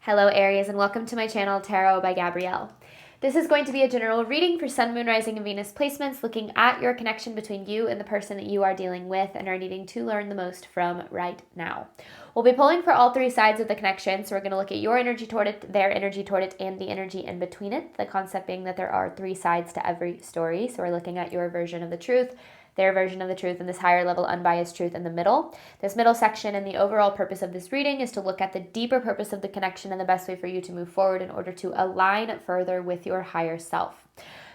Hello Aries, and welcome to my channel Tarot by Gabrielle. This is going to be a general reading for Sun, Moon, Rising, and Venus placements, looking at your connection between you and the person that you are dealing with and are needing to learn the most from right now. We'll be pulling for all three sides of the connection, so we're going to look at your energy toward it, their energy toward it, and the energy in between it. The concept being that there are three sides to every story, so we're looking at your version of the truth, their version of the truth, and this higher level unbiased truth in the middle. This middle section and the overall purpose of this reading is to look at the deeper purpose of the connection and the best way for you to move forward in order to align further with your higher self.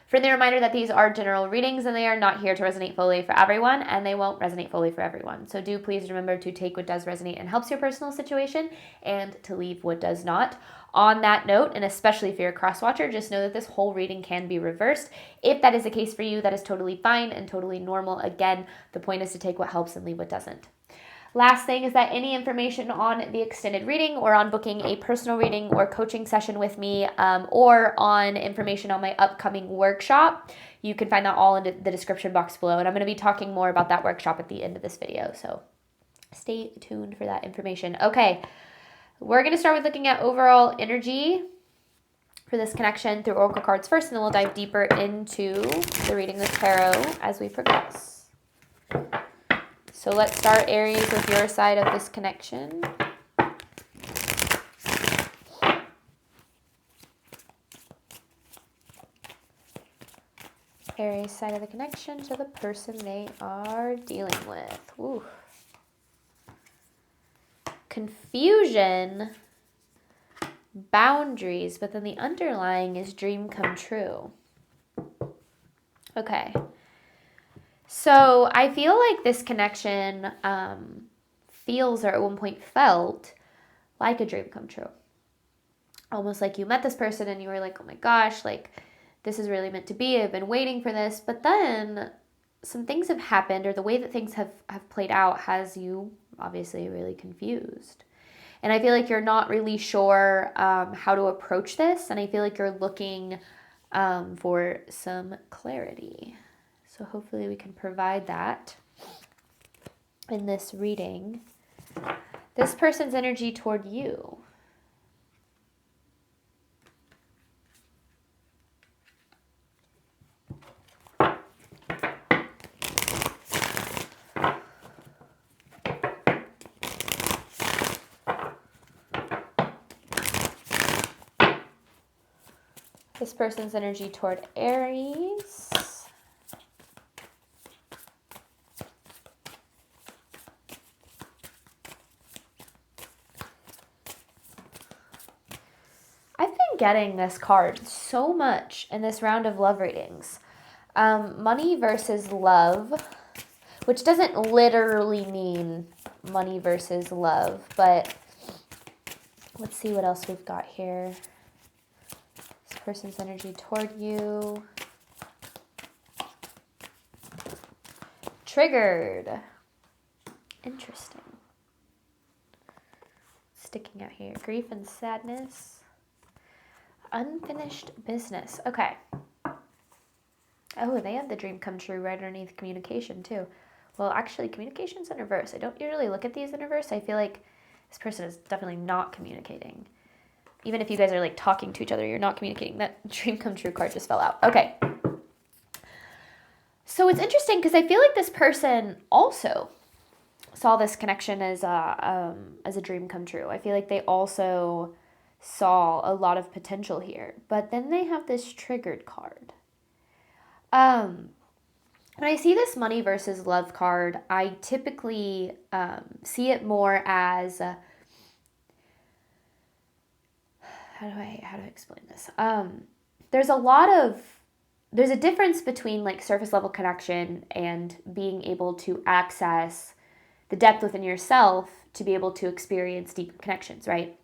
Friendly reminder that these are general readings and they are not here to resonate fully for everyone, and they won't resonate fully for everyone. So do please remember to take what does resonate and helps your personal situation and to leave what does not. On that note, and especially if you're a cross-watcher, just know that this whole reading can be reversed. If that is the case for you, that is totally fine and totally normal. Again, the point is to take what helps and leave what doesn't. Last thing is that any information on the extended reading or on booking a personal reading or coaching session with me or on information on my upcoming workshop, you can find that all in the description box below. And I'm going to be talking more about that workshop at the end of this video. So stay tuned for that information. Okay, we're going to start with looking at overall energy for this connection through oracle cards first, and then we'll dive deeper into the reading of the tarot as we progress. So let's start, Aries, with your side of this connection. Aries side of the connection to the person they are dealing with. Ooh. Confusion, boundaries, but then the underlying is dream come true. Okay. So I feel like this connection feels, or at one point felt, like a dream come true. Almost like you met this person and you were like, oh my gosh, like this is really meant to be. I've been waiting for this. But then some things have happened, or the way that things have played out has you obviously really confused. And I feel like you're not really sure how to approach this. And I feel like you're looking for some clarity. So hopefully we can provide that in this reading. This person's energy toward you. This person's energy toward Aries. I've been getting this card so much in this round of love readings. Money versus love, which doesn't literally mean money versus love, but let's see what else we've got here. This person's energy toward you. Triggered. Interesting. Sticking out here. Grief and sadness. Unfinished business. Okay. Oh, they have the dream come true right underneath communication too. Well, actually, communication's in reverse. I don't usually look at these in reverse. I feel like this person is definitely not communicating. Even if you guys are like talking to each other, you're not communicating. That dream come true card just fell out. Okay. So it's interesting because I feel like this person also saw this connection as a dream come true. I feel like they also saw a lot of potential here, but then they have this triggered card. When I see this money versus love card, I typically see it more as how do I explain this? There's a difference between like surface level connection and being able to access the depth within yourself to be able to experience deep connections, right?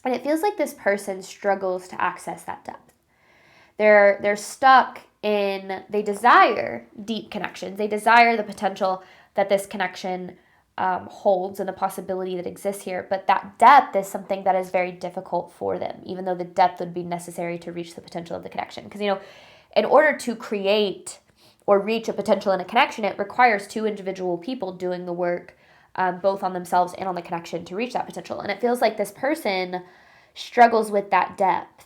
And it feels like this person struggles to access that depth. They're stuck in, they desire deep connections. They desire the potential that this connection holds and the possibility that exists here. But that depth is something that is very difficult for them, even though the depth would be necessary to reach the potential of the connection. Because, in order to create or reach a potential in a connection, it requires two individual people doing the work both on themselves and on the connection to reach that potential. And it feels like this person struggles with that depth.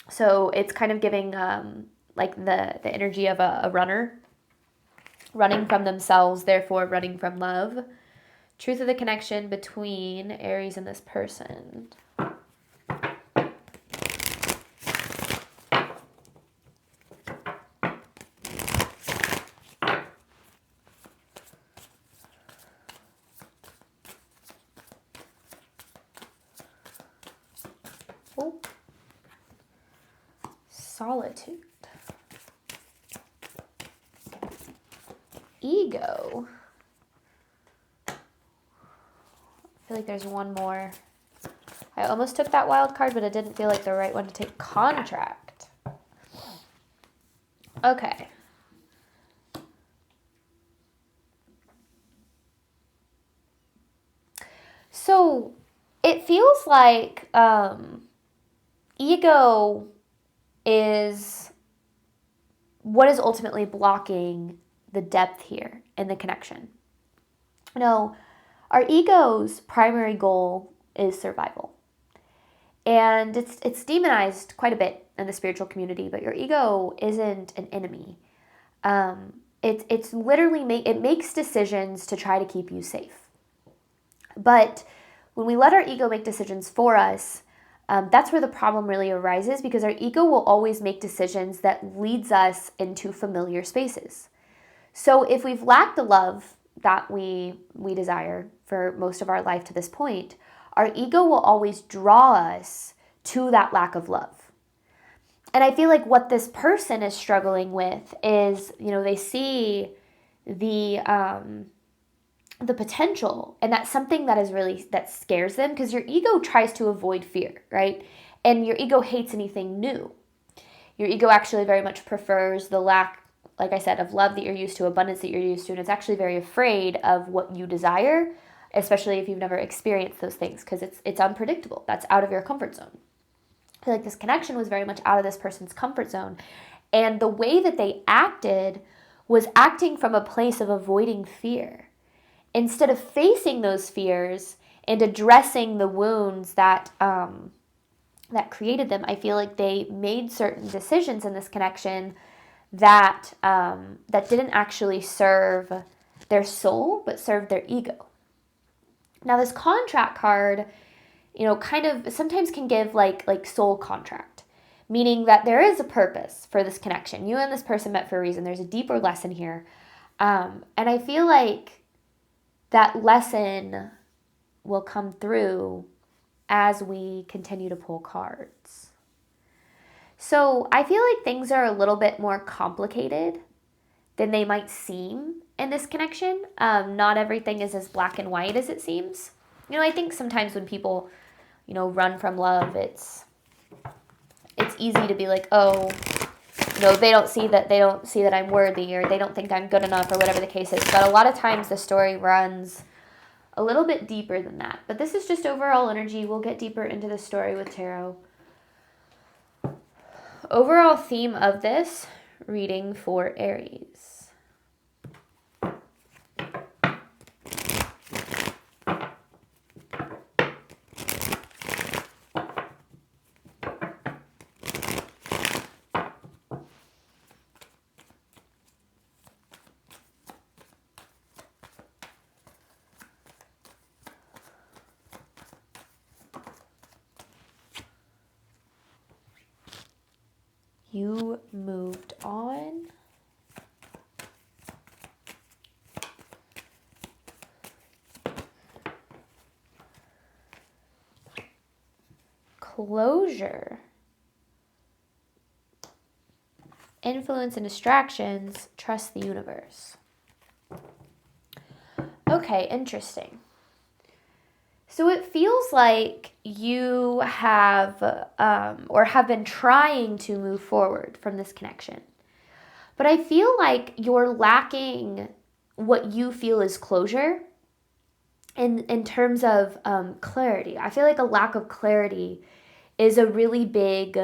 So it's kind of giving like the energy of a runner, running from themselves, therefore running from love. Truth of the connection between Aries and this person. Oh. Solitude. Ego. I feel like there's one more. I almost took that wild card, but it didn't feel like the right one to take. Contract. Okay. So it feels like ego is what is ultimately blocking the depth here in the connection. No, our ego's primary goal is survival. And it's demonized quite a bit in the spiritual community, but your ego isn't an enemy. It's literally, it makes decisions to try to keep you safe. But when we let our ego make decisions for us, that's where the problem really arises, because our ego will always make decisions that leads us into familiar spaces. So if we've lacked the love that we desire for most of our life to this point, our ego will always draw us to that lack of love. And I feel like what this person is struggling with is, they see the potential, and that's something that scares them, because your ego tries to avoid fear, right? And your ego hates anything new. Your ego actually very much prefers the lack, like I said, of love that you're used to, abundance that you're used to, and it's actually very afraid of what you desire, especially if you've never experienced those things, because it's unpredictable. That's out of your comfort zone. I feel like this connection was very much out of this person's comfort zone, and the way that they acted was acting from a place of avoiding fear. Instead of facing those fears and addressing the wounds that created them, I feel like they made certain decisions in this connection that didn't actually serve their soul, but served their ego. Now, this contract card, kind of sometimes can give like soul contract, meaning that there is a purpose for this connection. You and this person met for a reason. There's a deeper lesson here. And I feel like that lesson will come through as we continue to pull cards. So I feel like things are a little bit more complicated than they might seem in this connection. Not everything is as black and white as it seems. I think sometimes when people, run from love, it's easy to be like, oh, they don't see that I'm worthy, or they don't think I'm good enough, or whatever the case is. But a lot of times the story runs a little bit deeper than that. But this is just overall energy. We'll get deeper into the story with tarot. Overall theme of this reading for Aries. You moved on. Closure. Influence and distractions. Trust the universe. Okay, interesting. So it feels like you have or have been trying to move forward from this connection. But I feel like you're lacking what you feel is closure in terms of clarity. I feel like a lack of clarity is a really big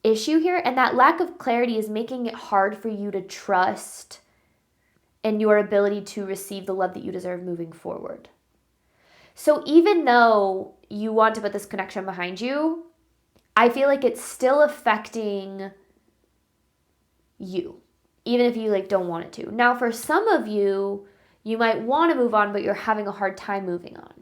issue here. And that lack of clarity is making it hard for you to trust in your ability to receive the love that you deserve moving forward. So even though you want to put this connection behind you, I feel like it's still affecting you, even if you like don't want it to. Now, for some of you, you might want to move on, but you're having a hard time moving on.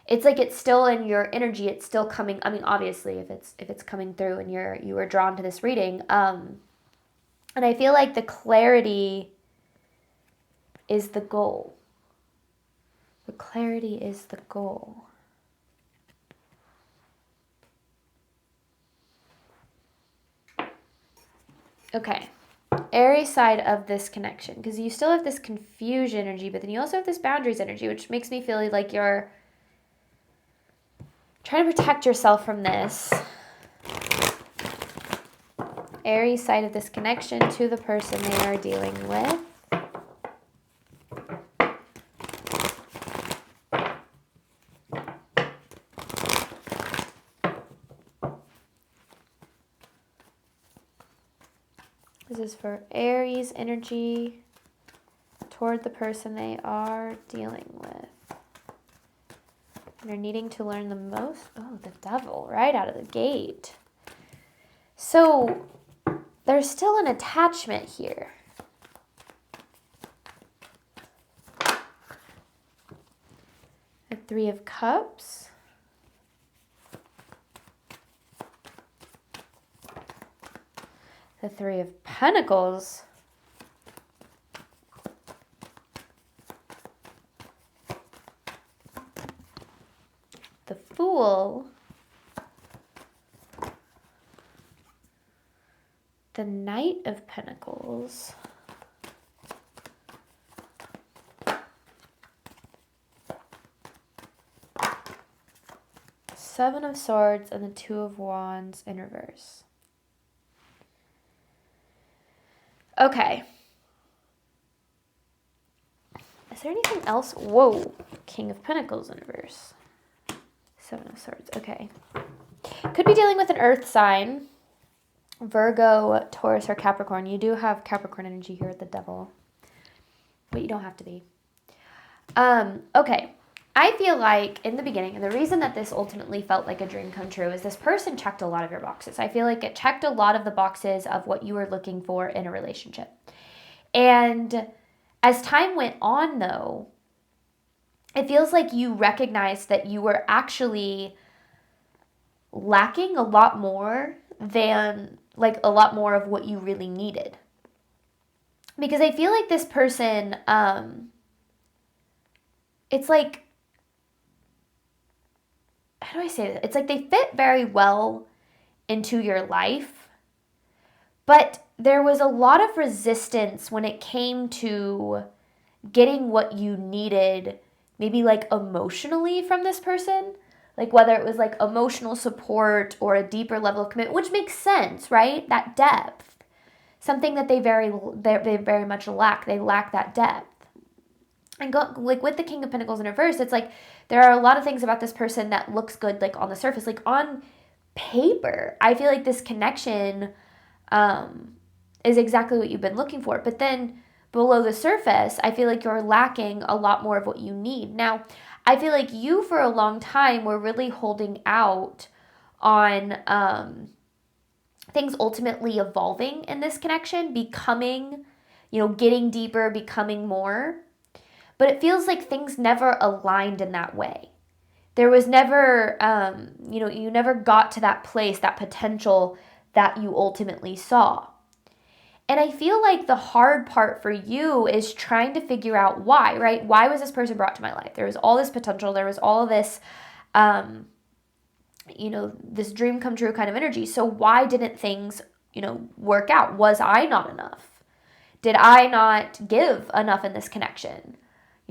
It's like it's still in your energy. It's still coming. I mean, obviously, if it's coming through and you were drawn to this reading, and I feel like the clarity is the goal. The clarity is the goal. Okay, Aries side of this connection, because you still have this confusion energy, but then you also have this boundaries energy, which makes me feel like you're trying to protect yourself from this. Aries side of this connection to the person they are dealing with. This is for Aries energy toward the person they are dealing with. And they're needing to learn the most. Oh, the devil, right out of the gate. So there's still an attachment here. The Three of Cups. The Three of Pentacles. The Fool. The Knight of Pentacles. Seven of Swords and the Two of Wands in reverse. Okay. Is there anything else? Whoa. King of Pentacles in reverse. Seven of Swords. Okay. Could be dealing with an earth sign. Virgo, Taurus, or Capricorn. You do have Capricorn energy here with the devil. But you don't have to be. Okay. I feel like in the beginning, and the reason that this ultimately felt like a dream come true is this person checked a lot of your boxes. I feel like it checked a lot of the boxes of what you were looking for in a relationship. And as time went on, though, it feels like you recognized that you were actually lacking a lot more than, like, a lot more of what you really needed. Because I feel like this person, it's like, how do I say this? It's like they fit very well into your life, but there was a lot of resistance when it came to getting what you needed, maybe like emotionally from this person, like whether it was like emotional support or a deeper level of commitment, which makes sense, right? That depth, something that they very much lack. They lack that depth. And like with the King of Pentacles in reverse, it's like there are a lot of things about this person that looks good, like on the surface, like on paper. I feel like this connection is exactly what you've been looking for. But then below the surface, I feel like you're lacking a lot more of what you need. Now, I feel like you for a long time were really holding out on things ultimately evolving in this connection, becoming, getting deeper, becoming more. But it feels like things never aligned in that way. There was never, you never got to that place, that potential that you ultimately saw. And I feel like the hard part for you is trying to figure out why, right? Why was this person brought to my life? There was all this potential. There was all this, this dream come true kind of energy. So why didn't things, work out? Was I not enough? Did I not give enough in this connection?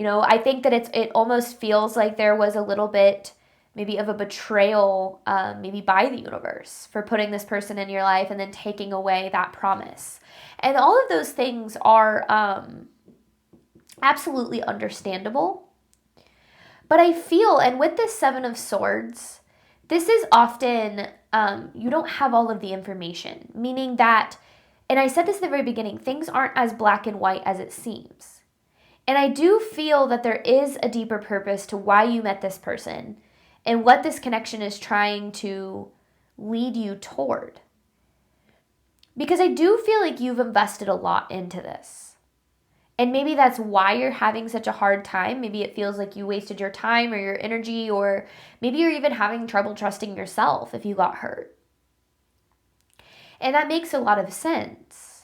I think that it almost feels like there was a little bit maybe of a betrayal, maybe by the universe for putting this person in your life and then taking away that promise. And all of those things are absolutely understandable. But I feel, and with this Seven of Swords, this is often, you don't have all of the information, meaning that, and I said this at the very beginning, things aren't as black and white as it seems. And I do feel that there is a deeper purpose to why you met this person and what this connection is trying to lead you toward. Because I do feel like you've invested a lot into this. And maybe that's why you're having such a hard time. Maybe it feels like you wasted your time or your energy, or maybe you're even having trouble trusting yourself if you got hurt. And that makes a lot of sense.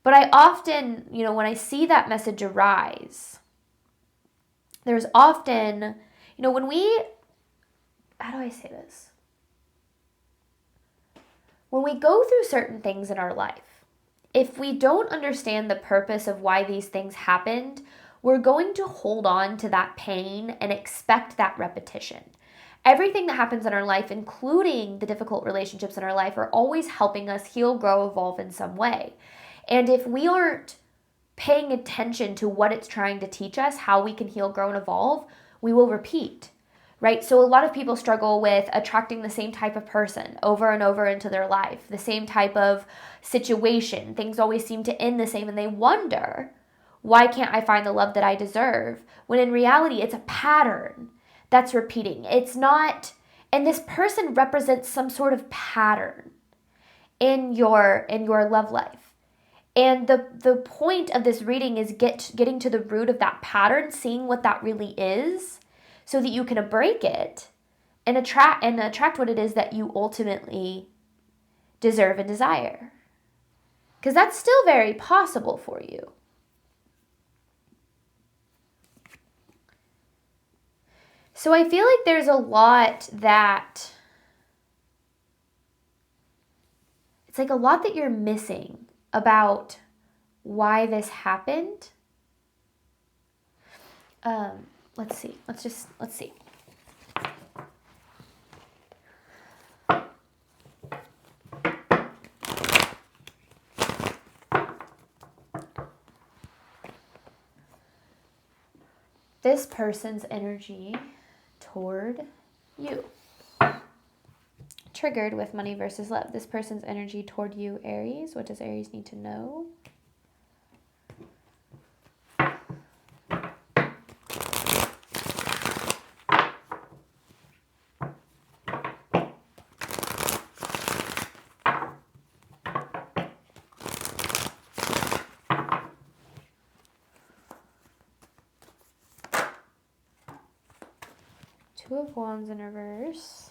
But I often, when I see that message arise, there's often, when we, how do I say this? When we go through certain things in our life, if we don't understand the purpose of why these things happened, we're going to hold on to that pain and expect that repetition. Everything that happens in our life, including the difficult relationships in our life, are always helping us heal, grow, evolve in some way. And if we aren't paying attention to what it's trying to teach us, how we can heal, grow, and evolve, we will repeat, right? So a lot of people struggle with attracting the same type of person over and over into their life, the same type of situation. Things always seem to end the same, and they wonder, why can't I find the love that I deserve? When in reality, it's a pattern that's repeating. It's not, and this person represents some sort of pattern in your love life. And the point of this reading is getting to the root of that pattern, seeing what that really is, so that you can break it and attract what it is that you ultimately deserve and desire. Because that's still very possible for you. So I feel like there's a lot that, it's like a lot that you're missing about why this happened. Let's see. This person's energy toward you. Triggered with money versus love. This person's energy toward you, Aries. What does Aries need to know? Two of Wands in reverse.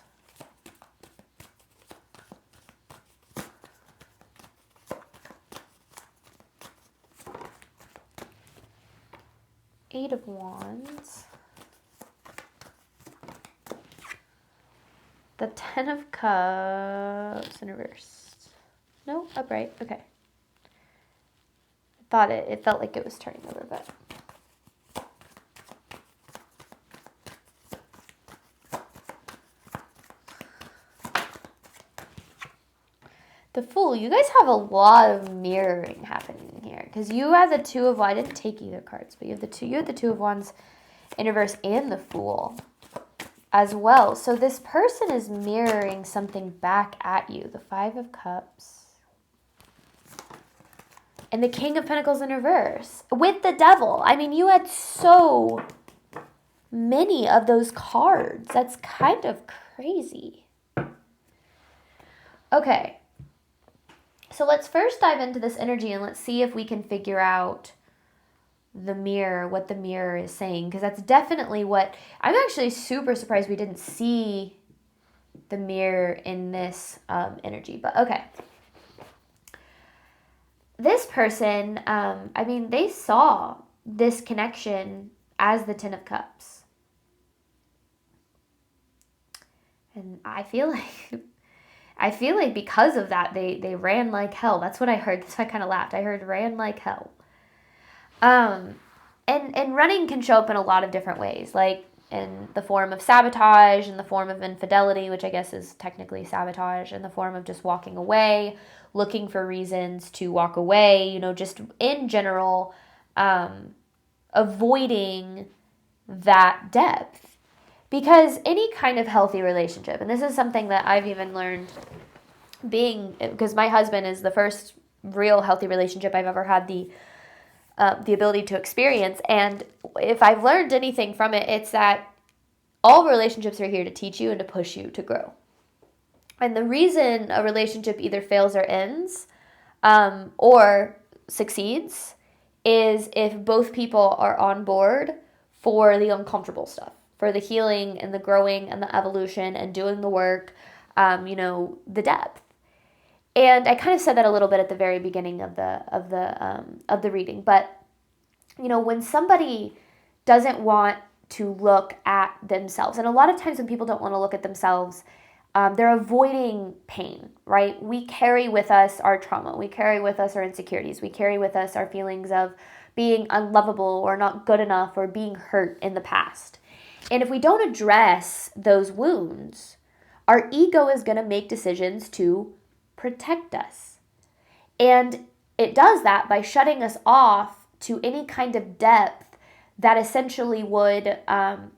Eight of Wands. The Ten of Cups in reverse. No, upright. Okay. It felt like it was turning over, but. The Fool, you guys have a lot of mirroring happening here, because you have the Two of Wands. I didn't take either cards, but you have the Two of Wands in reverse and the Fool as well. So this person is mirroring something back at you. The Five of Cups and the King of Pentacles in reverse with the Devil. I mean, you had so many of those cards. That's kind of crazy. Okay. So let's first dive into this energy and let's see if we can figure out what the mirror is saying. Because that's definitely what, I'm actually super surprised we didn't see the mirror in this energy. But okay. This person, they saw this connection as the Ten of Cups. And I feel like because of that, they ran like hell. That's what I heard. That's why I kind of laughed. I heard ran like hell. And running can show up in a lot of different ways, like in the form of sabotage, in the form of infidelity, which I guess is technically sabotage, in the form of just walking away, looking for reasons to walk away, just in general, avoiding that depth. Because any kind of healthy relationship, and this is something that I've even learned because my husband is the first real healthy relationship I've ever had the the ability to experience. And if I've learned anything from it, it's that all relationships are here to teach you and to push you to grow. And the reason a relationship either fails or ends, or succeeds, is if both people are on board for the uncomfortable stuff, for the healing and the growing and the evolution and doing the work, the depth. And I kind of said that a little bit at the very beginning of the reading, but when somebody doesn't want to look at themselves, and a lot of times when people don't want to look at themselves, they're avoiding pain, right? We carry with us our trauma. We carry with us our insecurities. We carry with us our feelings of being unlovable or not good enough or being hurt in the past. And if we don't address those wounds, our ego is going to make decisions to protect us. And it does that by shutting us off to any kind of depth that essentially would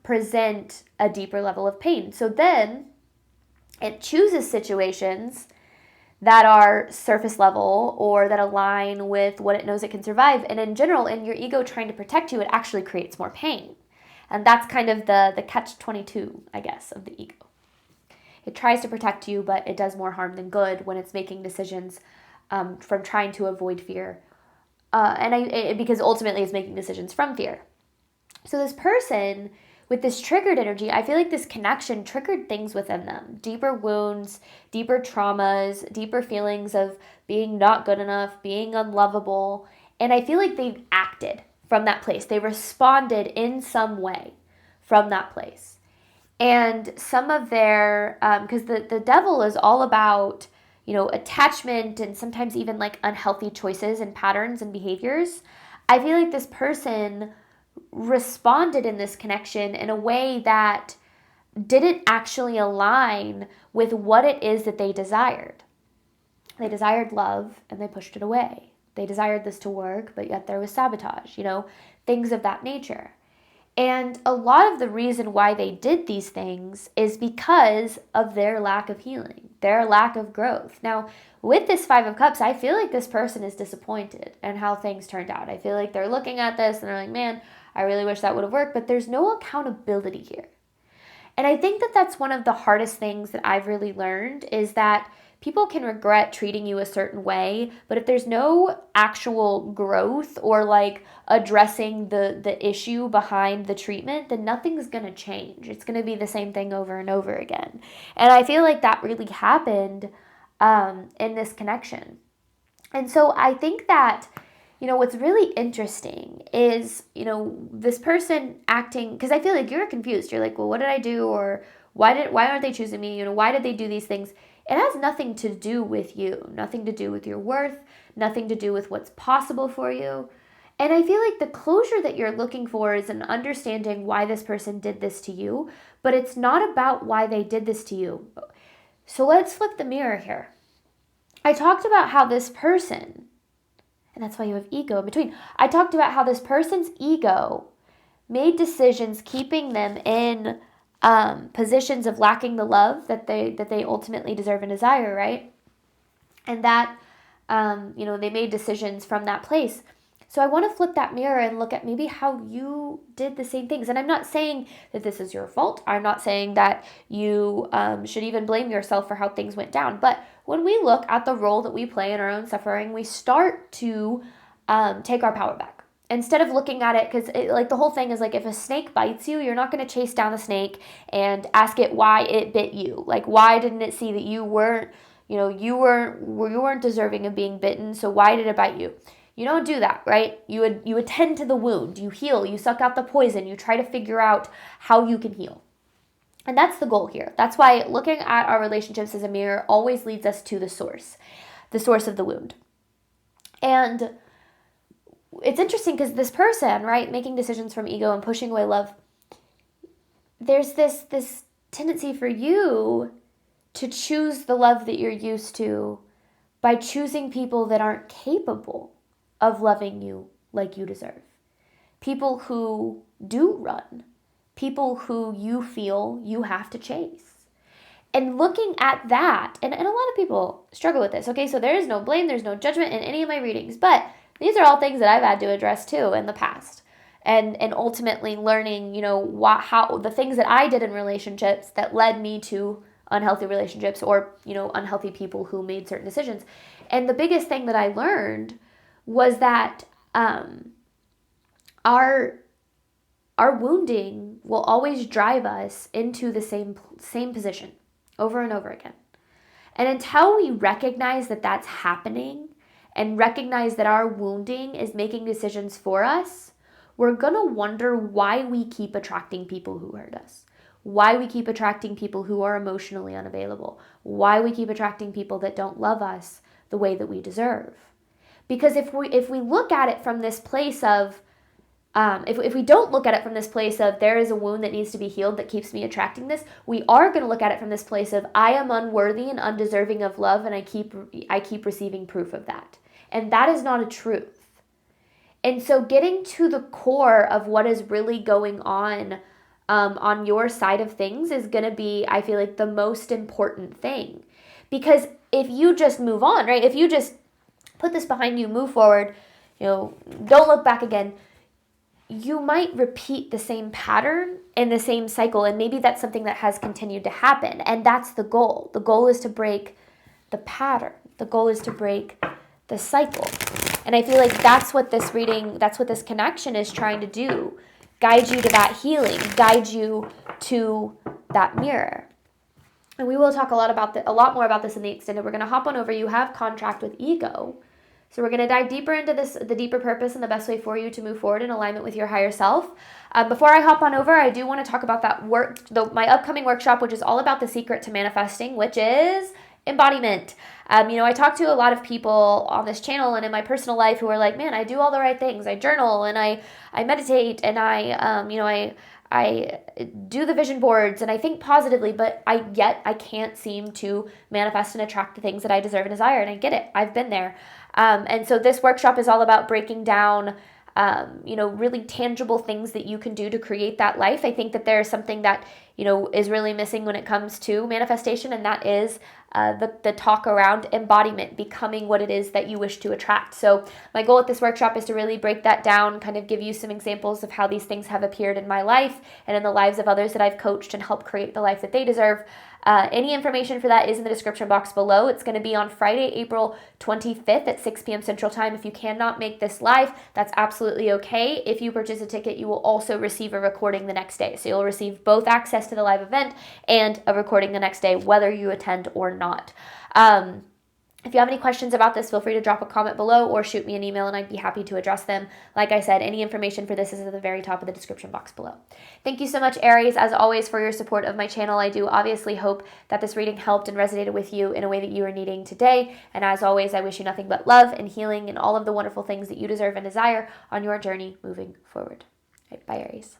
present a deeper level of pain. So then it chooses situations that are surface level or that align with what it knows it can survive. And in general, in your ego trying to protect you, it actually creates more pain. And that's kind of the catch-22, I guess, of the ego. It tries to protect you, but it does more harm than good when it's making decisions from trying to avoid fear. Because ultimately it's making decisions from fear. So this person with this triggered energy, I feel like this connection triggered things within them. Deeper wounds, deeper traumas, deeper feelings of being not good enough, being unlovable. And I feel like they've acted from that place. They responded in some way from that place. And some of their, because the devil is all about, attachment and sometimes even like unhealthy choices and patterns and behaviors. I feel like this person responded in this connection in a way that didn't actually align with what it is that they desired. They desired love and they pushed it away. They desired this to work, but yet there was sabotage, things of that nature. And a lot of the reason why they did these things is because of their lack of healing, their lack of growth. Now, with this Five of Cups, I feel like this person is disappointed in how things turned out. I feel like they're looking at this and they're like, man, I really wish that would have worked, but there's no accountability here. And I think that that's one of the hardest things that I've really learned is that people can regret treating you a certain way, but if there's no actual growth or like addressing the issue behind the treatment, then nothing's going to change. It's going to be the same thing over and over again. And I feel like that really happened in this connection. And so I think that what's really interesting is, this person acting, because I feel like you're confused. You're like, well, what did I do? Or why aren't they choosing me? Why did they do these things? It has nothing to do with you, nothing to do with your worth, nothing to do with what's possible for you. And I feel like the closure that you're looking for is an understanding why this person did this to you, but it's not about why they did this to you. So let's flip the mirror here. I talked about how this person, and that's why you have ego in between. I talked about how this person's ego made decisions keeping them in positions of lacking the love that they ultimately deserve and desire, right? And that, they made decisions from that place. So I want to flip that mirror and look at maybe how you did the same things. And I'm not saying that this is your fault. I'm not saying that you should even blame yourself for how things went down. But when we look at the role that we play in our own suffering, we start to take our power back. Instead of looking at it, because the whole thing is like if a snake bites you, you're not going to chase down the snake and ask it why it bit you. Like, why didn't it see that you weren't deserving of being bitten? So why did it bite you? You don't do that, right? You attend to the wound, you heal, you suck out the poison, you try to figure out how you can heal. And that's the goal here. That's why looking at our relationships as a mirror always leads us to the source of the wound. And it's interesting because this person, right, making decisions from ego and pushing away love, there's this tendency for you to choose the love that you're used to by choosing people that aren't capable of loving you like you deserve. People who do run. People who you feel you have to chase. And looking at that, and a lot of people struggle with this, okay? So there is no blame, there's no judgment in any of my readings, but These are all things that I've had to address too in the past. And ultimately learning, how the things that I did in relationships that led me to unhealthy relationships, or, unhealthy people who made certain decisions. And the biggest thing that I learned was that our wounding will always drive us into the same position over and over again. And until we recognize that that's happening and recognize that our wounding is making decisions for us, we're going to wonder why we keep attracting people who hurt us, why we keep attracting people who are emotionally unavailable, why we keep attracting people that don't love us the way that we deserve. Because if we look at it from this place of, if we don't look at it from this place of there is a wound that needs to be healed that keeps me attracting this, we are going to look at it from this place of I am unworthy and undeserving of love, and I keep receiving proof of that. And that is not a truth. And so getting to the core of what is really going on your side of things is going to be, I feel like, the most important thing. Because if you just move on, right? If you just put this behind you, move forward, don't look back again, you might repeat the same pattern and the same cycle. And maybe that's something that has continued to happen. And that's the goal. The goal is to break the pattern. The goal is to break the cycle. And I feel like that's what this reading, that's what this connection is trying to do. Guide you to that healing, guide you to that mirror. And we will talk a lot more about this in the extended. We're going to hop on over. You have contract with ego. So we're going to dive deeper into this, the deeper purpose and the best way for you to move forward in alignment with your higher self. Before I hop on over, I do want to talk about that my upcoming workshop, which is all about the secret to manifesting, which is embodiment. I talk to a lot of people on this channel and in my personal life who are like, man, I do all the right things. I journal and I meditate and I do the vision boards and I think positively, but I can't seem to manifest and attract the things that I deserve and desire. And I get it. I've been there. And so this workshop is all about breaking down really tangible things that you can do to create that life. I think that there's something that, is really missing when it comes to manifestation, and that is the talk around embodiment, becoming what it is that you wish to attract. So my goal at this workshop is to really break that down, kind of give you some examples of how these things have appeared in my life and in the lives of others that I've coached and helped create the life that they deserve. Any information for that is in the description box below. It's going to be on Friday, April 25th at 6 p.m. Central Time. If you cannot make this live, that's absolutely okay. If you purchase a ticket, you will also receive a recording the next day. So you'll receive both access to the live event and a recording the next day, whether you attend or not. If you have any questions about this, feel free to drop a comment below or shoot me an email and I'd be happy to address them. Like I said, any information for this is at the very top of the description box below. Thank you so much, Aries, as always, for your support of my channel. I do obviously hope that this reading helped and resonated with you in a way that you are needing today. And as always, I wish you nothing but love and healing and all of the wonderful things that you deserve and desire on your journey moving forward. All right, bye, Aries.